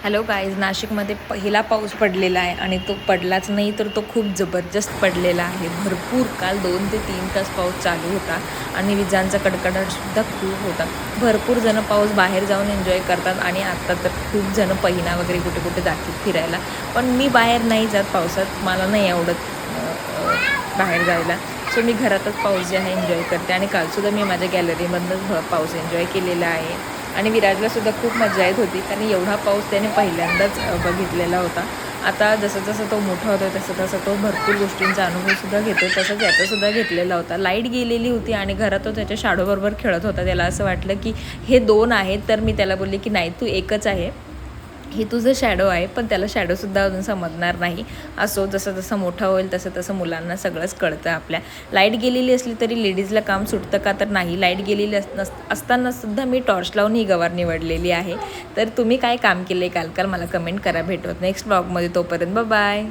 Hello guys, नाशिकमध्ये पहिला पाऊस पडलेला आहे आणि तो पडलाच नाही तर तो खूप जबरदस्त पडलेला आहे. भरपूर काल 2 ते 3 तास पाऊस चालू होता आणि विजांचा कडकडाटसुद्धा खूप होता. भरपूर जण पाऊस बाहेर जाऊन एन्जॉय करतात आणि आत्ता तर खूप जण पहिना वगैरे कुठे कुठे जातात फिरायला. पण मी बाहेर नाही जात पावसात, मला नाही आवडत बाहेर जायला. सो मी घरातच पाऊस जे आहे एन्जॉय करते आणि कालसुद्धा मी माझ्या गॅलरीमधूनच पाऊस एन्जॉय केलेला आहे. आणि विराजलासुद्धा खूप मजा येत होती कारण एवढा पाऊस त्याने पहिल्यांदाच बघितलेला होता. आता जसं जसं तो मोठा होतो तसं तसं तो भरपूर गोष्टींचा अनुभवसुद्धा घेतो. तसंच याचासुद्धा घेतलेला होता. लाईट गेलेली होती आणि घरात तो त्याच्या शॅडोबरोबर खेळत होता. त्याला असं वाटलं की हे 2 आहेत, तर मी त्याला बोलले की नाही, तू एकच आहे, हे तुझं शॅडो आहे. पण त्याला शॅडोसुद्धा अजून समजणार नाही. असो, जसं जसं मोठा होईल तसं तसं मुलांना सगळंच कळतं आपल्या. लाईट गेलेली असली तरी लेडीजला काम सुटतं का, तर नाही. लाईट गेलेली असतानासुद्धा मी टॉर्च लावून ही गवार निवडलेली आहे. तर तुम्ही काय काम केलं आहे काल मला कमेंट करा. भेटूत नेक्स्ट ब्लॉगमध्ये. तोपर्यंत बाय.